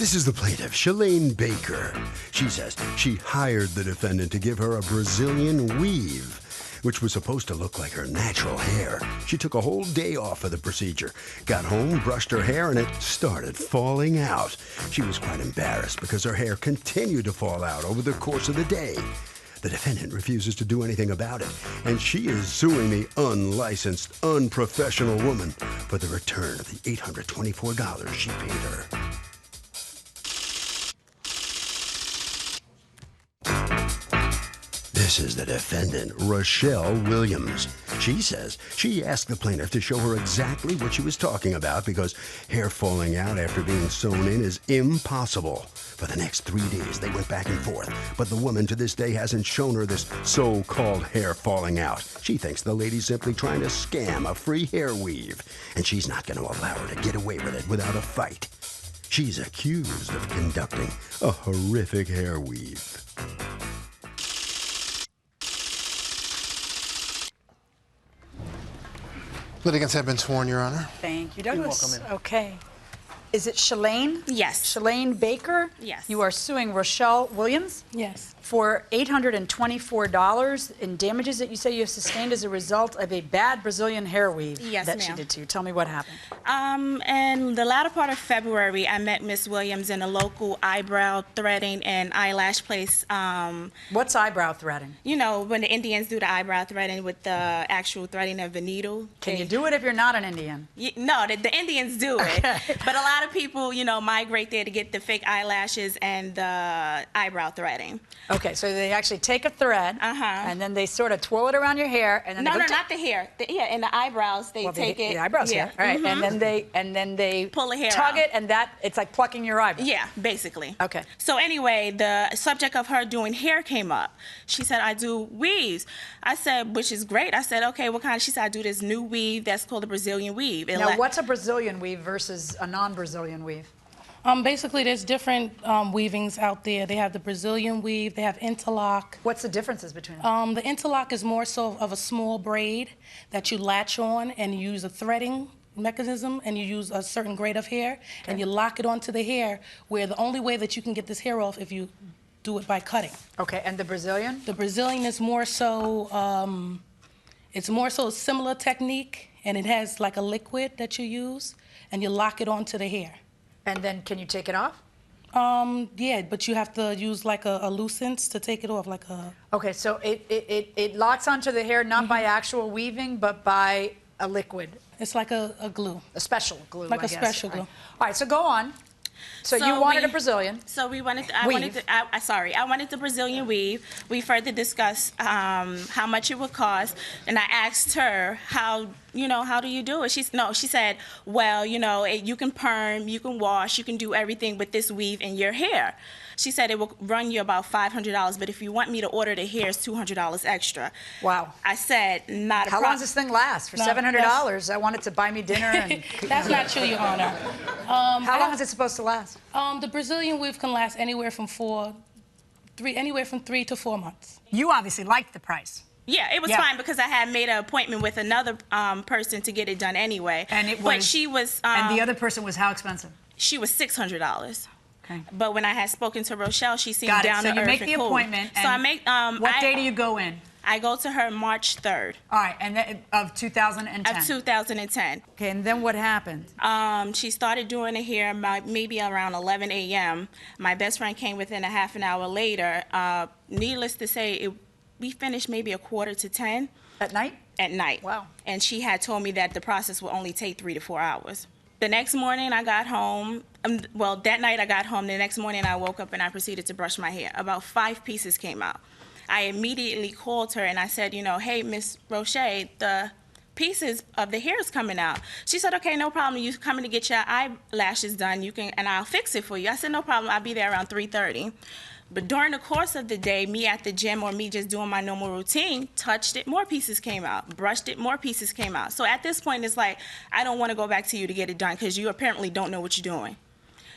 This is the plaintiff, Shalane Baker. She says she hired the defendant to give her a Brazilian weave, which was supposed to look like her natural hair. She took a whole day off for the procedure, got home, brushed her hair, and it started falling out. She was quite embarrassed because her hair continued to fall out over the course of the day. The defendant refuses to do anything about it, and she is suing the unlicensed, unprofessional woman for the return of the $824 she paid her. This is the defendant, Rochelle Williams. She says she asked the plaintiff to show her exactly what she was talking about because hair falling out after being sewn in is impossible. For the next 3 days, they went back and forth, but the woman to this day hasn't shown her this so-called hair falling out. She thinks the lady's simply trying to scam a free hair weave, and she's not going to allow her to get away with it without a fight. She's accused of conducting a horrific hair weave. Litigants have been sworn, Your Honor. Thank you, Douglas. You're welcome in. Okay. Is it Shalane? Yes. Shalane Baker? Yes. You are suing Rochelle Williams? Yes. For $824 in damages that you say you have sustained as a result of a bad Brazilian hair weave Yes, that she ma'am. did to you. Tell me what happened. In the latter part of February, I met Miss Williams in a local eyebrow threading and eyelash place. What's eyebrow threading? You know, when the Indians do the eyebrow threading with the actual threading of a needle. Can you do it if you're not an Indian? No, the Indians do it. But a lot of people, you know, migrate there to get the fake eyelashes and the eyebrow threading. Okay, so they actually take a thread, and then they sort of twirl it around your hair, and then No, they no, go not the hair. In the eyebrows, they take it. The eyebrows, yeah. All right, and then they pull the hair tug out. it, and it's like plucking your eyebrow. Yeah, basically. Okay. So anyway, the subject of her doing hair came up. She said, I do weaves. I said, which is great. I said, okay, what kind? She said, I do this new weave that's called a Brazilian weave. Now, what's a Brazilian weave versus a non-Brazilian weave? Basically, there's different weavings out there. They have the Brazilian weave, they have interlock. What's the differences between them? The interlock is more so of a small braid that you latch on and you use a threading mechanism and you use a certain grade of hair and you lock it onto the hair, where the only way that you can get this hair off if you do it by cutting. Okay, and the Brazilian? The Brazilian is more so, it's more so a similar technique, and it has like a liquid that you use and you lock it onto the hair. And then can you take it off? Yeah, but you have to use like a lucence to take it off, like a... Okay, so it locks onto the hair not by actual weaving, but by a liquid. It's like a glue. A special glue, Like I a guess. special glue. All right, so go on. So you wanted a Brazilian. So we wanted. I Weave. wanted the Brazilian weave. We further discussed how much it would cost, and I asked her how do you do it? She said, well, you can perm, you can wash, you can do everything with this weave in your hair. She said it will run you about $500, but if you want me to order the hair, it's $200 extra. Wow. I said, not a How problem. long does this thing last? For No, $700, I want it to buy me dinner. And That's not true, Your Honor. How long is it supposed to last? The Brazilian weave can last anywhere from 3 to 4 months. You obviously liked the price. Yeah, it was fine because I had made an appointment with another person to get it done anyway. And it was. But she was. And the other person was how expensive? She was $600. Okay. But when I had spoken to Rochelle, she seemed Got it. down So to you earth make and the cool. appointment. So I make. What day do you go in? I go to her March 3rd. All right, and of 2010. Of 2010. Okay, and then what happened? She started doing the hair maybe around 11 a.m. My best friend came within a half an hour later. Needless to say, we finished maybe 9:45. At night? At night. Wow. And she had told me that the process would only take 3 to 4 hours. The next morning I got home, that night I got home. The next morning I woke up and I proceeded to brush my hair. About 5 pieces came out. I immediately called her and I said, hey, Miss Roche, the pieces of the hair is coming out. She said, okay, no problem. You coming to get your eyelashes done, and I'll fix it for you. I said, no problem. I'll be there around 3:30. But during the course of the day, me at the gym or me just doing my normal routine, touched it, more pieces came out. Brushed it, more pieces came out. So at this point, it's like, I don't want to go back to you to get it done because you apparently don't know what you're doing.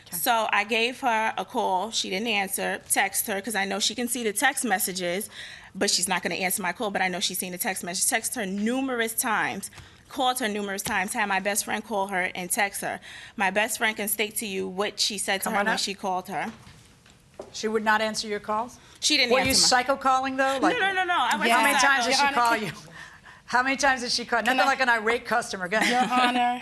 Okay. So I gave her a call. She didn't answer. Text her because I know she can see the text messages, but she's not going to answer my call, but I know she's seen the text message. Text her numerous times. called her numerous times, had my best friend call her and text her. My best friend can state to you what she said to Come her on when up. she called her. She would not answer your calls? She didn't Were answer you my... psycho calling though? Like, No. I wasn't How many psycho. times did she Your Honor, call you? How many times did she call? Nothing like an irate customer. Go ahead. Your Honor,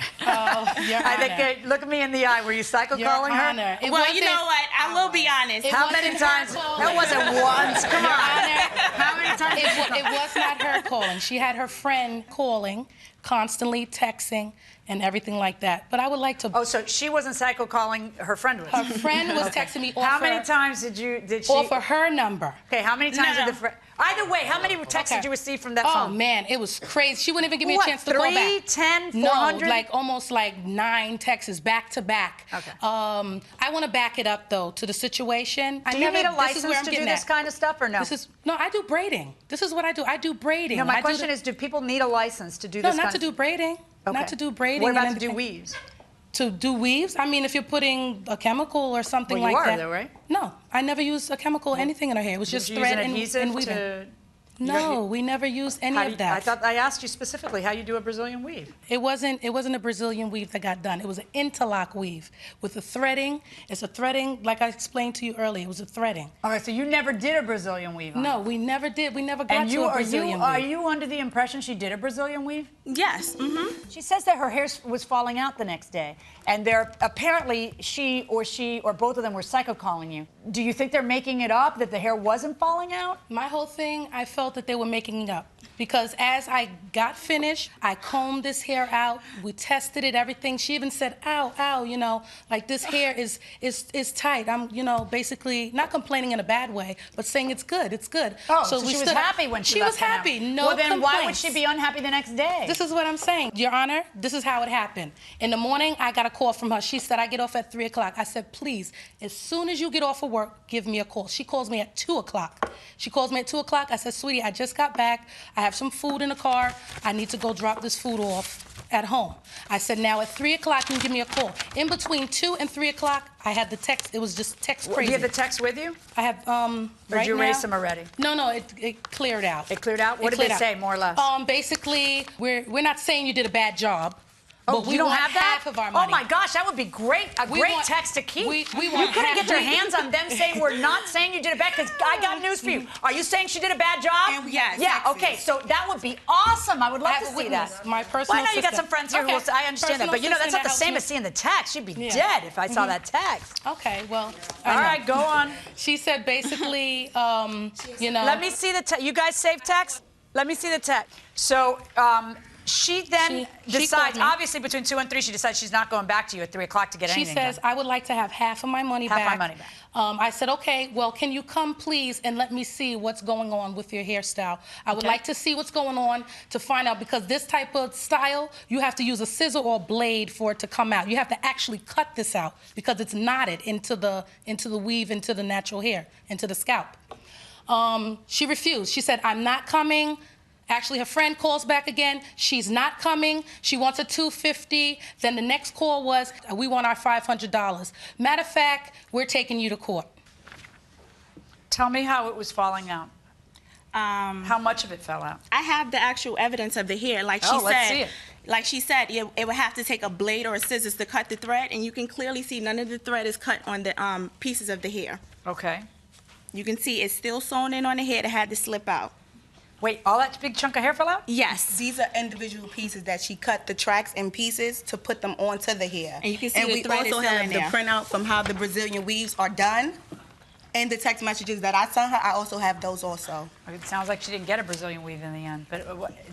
Your I Honor. think, look at me in the eye. Were you psycho Your calling her? Honor. It Well, you wasn't- know what? I will be honest. It How many wasn't her times? calling. That wasn't once. Come Your on. Honor, How many times did she call? it was not her calling. She had her friend calling, constantly texting, and everything like that. But I would like to. Oh, so she wasn't psycho calling, her friend was. Her friend was texting me off How her, many times did she? off of her number. Okay, how many times No. did the friend? Either way, how many texts Okay. did you receive from that Oh phone? man, it was crazy. She wouldn't even give me What, a chance to call 3, back. 10, No, 400? like almost like 9 texts back to back. Okay. I want to back it up though to the situation. Do you need a this is where license I'm to do getting this at. kind of stuff or no? No, I do braiding. This is what I do. I do braiding. No, my I do question the- is, do people need a license to do No, this not kind to do braiding. Okay. Not to do braiding. What and about to do everything. weaves? To do weaves? I mean, if you're putting a chemical or something Well, you like are, that. though, right? No, I never used a chemical or anything in her hair. It was just Did you use thread an and adhesive weaving. to... No, we never used any How do of you- that. I thought I asked you specifically how you do a Brazilian weave. It wasn't a Brazilian weave that got done. It was an interlock weave with the threading. It's a threading, like I explained to you earlier. It was a threading. All right, so you never did a Brazilian weave. No, we never did. We never got And to a Brazilian are weave. you under the impression she did a Brazilian weave? Yes. Mm-hmm. She says that her hair was falling out the next day, and they're apparently she or both of them were psycho calling you. Do you think they're making it up that the hair wasn't falling out? My whole thing, I felt that they were making it up. Because as I got finished, I combed this hair out. We tested it, everything. She even said, ow, ow, you know, like this hair is tight. I'm, you know, basically not complaining in a bad way, but saying it's good, it's good. Oh, so she was stood up. happy when she was left the house. happy, no Well, then why would complaints. she be unhappy the next day? This is what I'm saying. Your Honor, this is how it happened. In the morning, I got a call from her. She said, I get off at 3 o'clock. I said, please, as soon as you get off of work, give me a call. She calls me at 2 o'clock. She calls me at 2 o'clock. I said, sweetie, I just got back. I have some food in the car. I need to go drop this food off at home. I said, now at 3 o'clock, you can give me a call. In between 2 and 3 o'clock, I had the text. It was just text Do crazy. you have the text with you? I have, Or right did you now- erase them already? No, it cleared out. It cleared out? What It did they cleared say, out. more or less? Basically, we're not saying you did a bad job. Oh, but we you don't want have that? half of our money. Oh my gosh, that would be great. A We great want- text to keep. we you want couldn't half- get your we- hands on them saying we're not saying you did it bad, because I got news for you. Are you saying she did a bad job? And yes, Yeah. Texas. Okay. So that would be awesome. I would I love have to a see witness, that. my personal Well, I know you got some assistant. friends here who will Okay. say, I understand that, Personal but you know that's not the assistant same that as seeing the text. She'd be Yeah. dead if I saw that text. Okay, well, I All know. right, go on. She said basically, you know. Let me see the text. You guys save text? Let me see the text. So she then She decides, called me. obviously between 2 and 3, she decides she's not going back to you at 3 o'clock to get She anything says, done. I would like to have half of my money Half back. my money back. I said, okay, well, can you come, please, and let me see what's going on with your hairstyle? I would Okay. like to see what's going on to find out, because this type of style, you have to use a scissor or a blade for it to come out. You have to actually cut this out because it's knotted into the weave, into the natural hair, into the scalp. She refused. She said, I'm not coming. Actually, her friend calls back again. She's not coming. She wants a $250. Then the next call was, we want our $500. Matter of fact, we're taking you to court. Tell me how it was falling out. How much of it fell out? I have the actual evidence of the hair. Like she Oh, let's said, see it. like she said, it would have to take a blade or a scissors to cut the thread, and you can clearly see none of the thread is cut on the pieces of the hair. Okay. You can see it's still sewn in on the hair that had to slip out. Wait, all that big chunk of hair fell out? Yes. These are individual pieces that she cut the tracks in pieces to put them onto the hair. And you can see and the we thread is also still have in the there. printout from how the Brazilian weaves are done. And the text messages that I sent her, I also have those also. It sounds like she didn't get a Brazilian weave in the end. But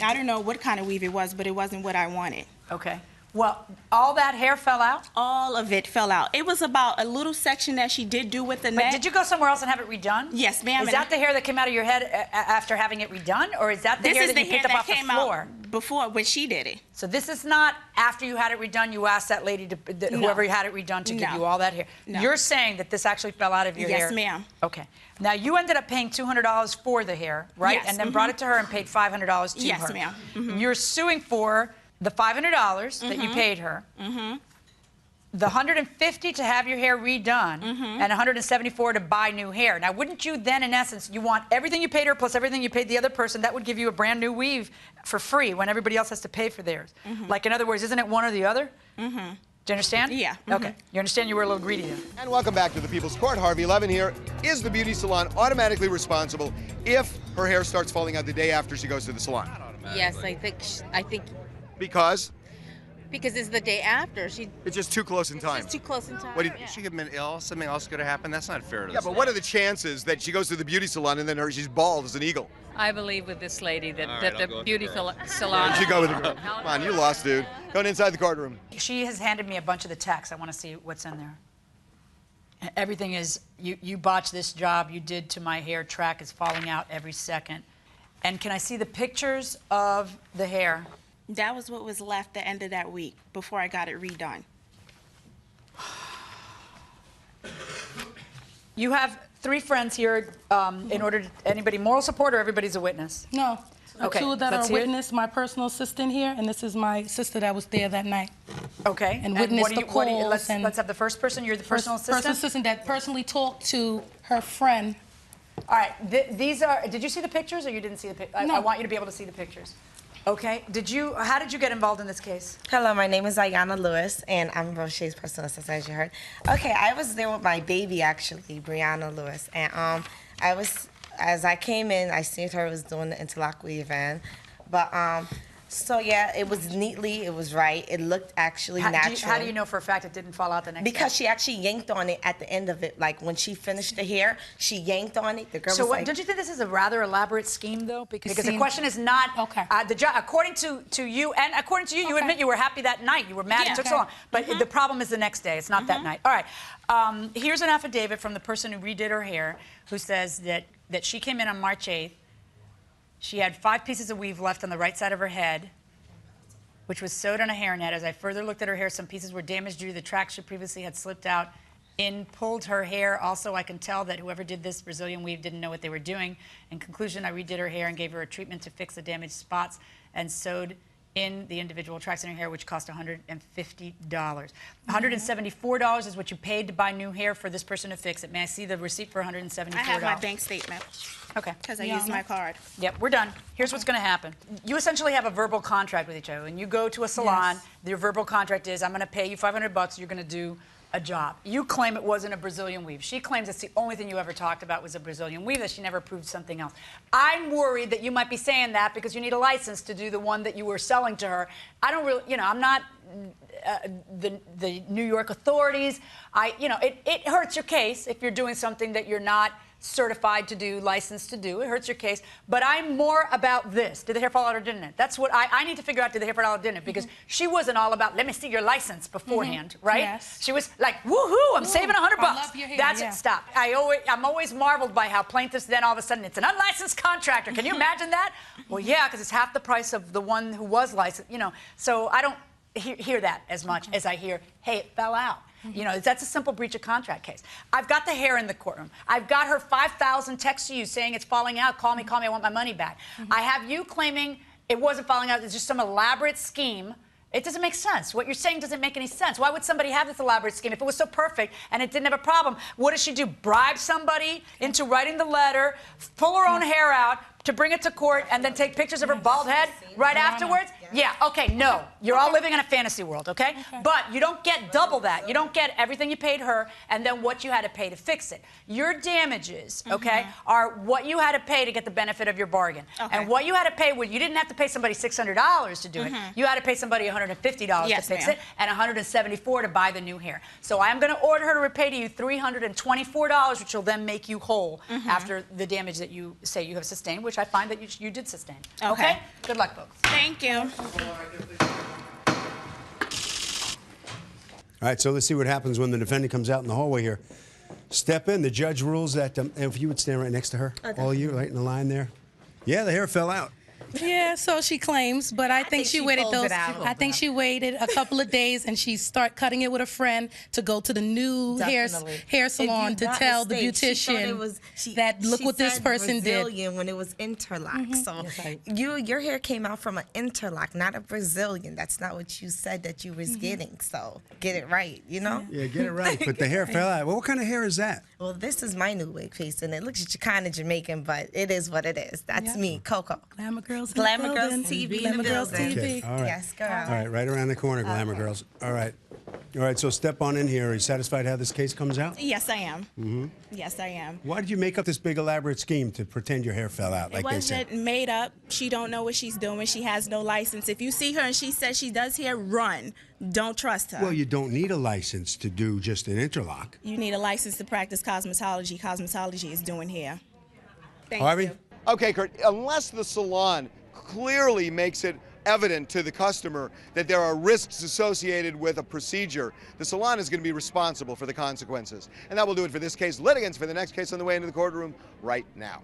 I don't know what kind of weave it was, but it wasn't what I wanted. okay. Well, all that hair fell out? All of it fell out. It was about a little section that she did do with the But net. did you go somewhere else and have it redone? Yes, ma'am. Is that the hair that came out of your head after having it redone? Or is that the This hair is that the you hair picked up that off the came floor? out before when she did it. So this is not after you had it redone, you asked that lady, whoever had it redone, to give No. you all that hair. No. You're saying that this actually fell out of your hair? Yes, ma'am. Okay. Now, you ended up paying $200 for the hair, right? Yes, And then brought it to her and paid $500 to Yes, her. ma'am. You're suing for the $500 that you paid her. the $150 to have your hair redone and $174 to buy new hair. Now, wouldn't you then, in essence, you want everything you paid her plus everything you paid the other person, that would give you a brand new weave for free when everybody else has to pay for theirs. Like, in other words, isn't it one or the other? Do you understand? Yeah. Okay. You understand you were a little greedy there. And welcome back to the People's Court. Harvey Levin here. Is the beauty salon automatically responsible if her hair starts falling out the day after she goes to the salon? Yes, I think Because because it's the day after. it's just too close in time. It's too close in time. What do you- yeah. She could have been ill. Something else could have happened. That's not fair to Yeah, this but what are the chances that she goes to the beauty salon and then she's bald as an eagle? I believe with this lady that, All that right, I'll the go with beauty the girl. salon. Where'd you go with the girl? Come on, you lost, dude. Going inside the courtroom. She has handed me a bunch of the texts. I want to see what's in there. Everything is, you botched this job you did to my hair, track is falling out every second. And can I see the pictures of the hair? That was what was left the end of that week before I got it redone. You have 3 friends here in order to, anybody moral support or everybody's a witness? No. Okay, Two that let's are hear it. witness, my personal assistant here, and this is my sister that was there that night. Okay. And witnessed what do the you- what do you- calls let's, and- let's have the first person. You're the personal assistant? Personal assistant that personally talked to her friend. All right. These are, did you see the pictures or you didn't see the pictures? No. I want you to be able to see the pictures. Okay. How did you get involved in this case? Hello, my name is Ayana Lewis, and I'm Roche's personal assistant, as you heard. Okay, I was there with my baby, actually, Brianna Lewis, and as I came in, I seen her was doing the interlock weave-in, but so yeah, it was neatly, it was right, it looked actually natural. How do you know for a fact it didn't fall out the next Because day? she actually yanked on it at the end of it, like when she finished the hair, she yanked on it. The girl So was like, don't you think this is a rather elaborate scheme, though? Because the seems- question is not Okay. the job. According to you, and according to you, you Okay. admit you were happy that night. You were mad it took so Okay. long. But the problem is the next day. It's not that night. All right. Here's an affidavit from the person who redid her hair, who says that she came in on March 8th. She had 5 pieces of weave left on the right side of her head, which was sewed on a hairnet. As I further looked at her hair, some pieces were damaged due to the track she previously had slipped out pulled her hair. Also, I can tell that whoever did this Brazilian weave didn't know what they were doing. In conclusion, I redid her hair and gave her a treatment to fix the damaged spots and sewed in the individual tracks in her hair, which cost $150. $174 is what you paid to buy new hair for this person to fix it. May I see the receipt for $174? I have my bank statement Okay. because I used my card. Yep, we're done. Here's what's going to happen. You essentially have a verbal contract with each other. When you go to a salon, Yes. your verbal contract is, I'm going to pay you $500, you're going to do a job. You claim it wasn't a Brazilian weave. She claims it's the only thing you ever talked about was a Brazilian weave, that she never proved something else. I'm worried that you might be saying that because you need a license to do the one that you were selling to her. I don't really, I'm not the New York authorities. It hurts your case if you're doing something that you're not certified to do, licensed to do. It hurts your case. But I'm more about this. Did the hair fall out or didn't it? That's what I need to figure out, did the hair fall out or didn't it? Because she wasn't all about, let me see your license beforehand, right? Yes. She was like, woohoo, I'm saving $100. I love your hair, That's yeah. it, stop. I'm always marveled by how plaintiffs then all of a sudden, it's an unlicensed contractor. Can you imagine that? Well, yeah, because it's half the price of the one who was licensed, So I don't hear that as much as I hear, hey, it fell out. That's a simple breach of contract case. I've got the hair in the courtroom. I've got her 5,000 texts to you saying it's falling out. Call me, I want my money back. I have you claiming it wasn't falling out. It's just some elaborate scheme. It doesn't make sense. What you're saying doesn't make any sense. Why would somebody have this elaborate scheme if it was so perfect and it didn't have a problem? What does she do? Bribe somebody into writing the letter, pull her own hair out to bring it to court, and then take pictures of her bald head right afterwards? Yeah, okay, no. You're all living in a fantasy world, okay? But you don't get double that. You don't get everything you paid her and then what you had to pay to fix it. Your damages, okay, are what you had to pay to get the benefit of your bargain. And what you had to pay, you didn't have to pay somebody $600 to do it. You had to pay somebody $150 Yes, to fix ma'am. it and $174 to buy the new hair. So I'm going to order her to repay to you $324, which will then make you whole after the damage that you say you have sustained, which I find that you did sustain. Okay. Good luck, folks. Thank you. All right, so let's see what happens when the defendant comes out in the hallway here. Step in. The judge rules that if you would stand right next to her, all of you, right in the line there. Yeah, the hair fell out. Yeah, so she claims, but I think she waited pulled those. it out. I think she waited a couple of days and she start cutting it with a friend to go to the new hair Definitely. salon If to you got tell the mistake, she thought it beautician was- that look she what this said person did. Brazilian when it was interlock. So Yes, I- your hair came out from an interlock, not a Brazilian. That's not what you said that you was getting. So get it right, you know? Yeah, get it right. But the hair fell out. Well, what kind of hair is that? Well, this is my new wig piece, and it looks kind of Jamaican, but it is what it is. That's me, Coco. Glamour Girls. Glamour Girls TV in Glamour the Girls building. TV. Okay, all right. Yes, girl. All right, right around the corner, Glamour Girls. All right. All right, so step on in here. Are you satisfied how this case comes out? Yes, I am. Mm-hmm. Yes, I am. Why did you make up this big elaborate scheme to pretend your hair fell out like It they said? wasn't made up. She don't know what she's doing. She has no license. If you see her and she says she does hair, run. Don't trust her. Well, you don't need a license to do just an interlock. You need a license to practice cosmetology. Cosmetology is doing hair. Thank Harvey? you. Okay, Kurt, unless the salon clearly makes it evident to the customer that there are risks associated with a procedure, the salon is going to be responsible for the consequences. And that will do it for this case. Litigants for the next case on the way into the courtroom right now.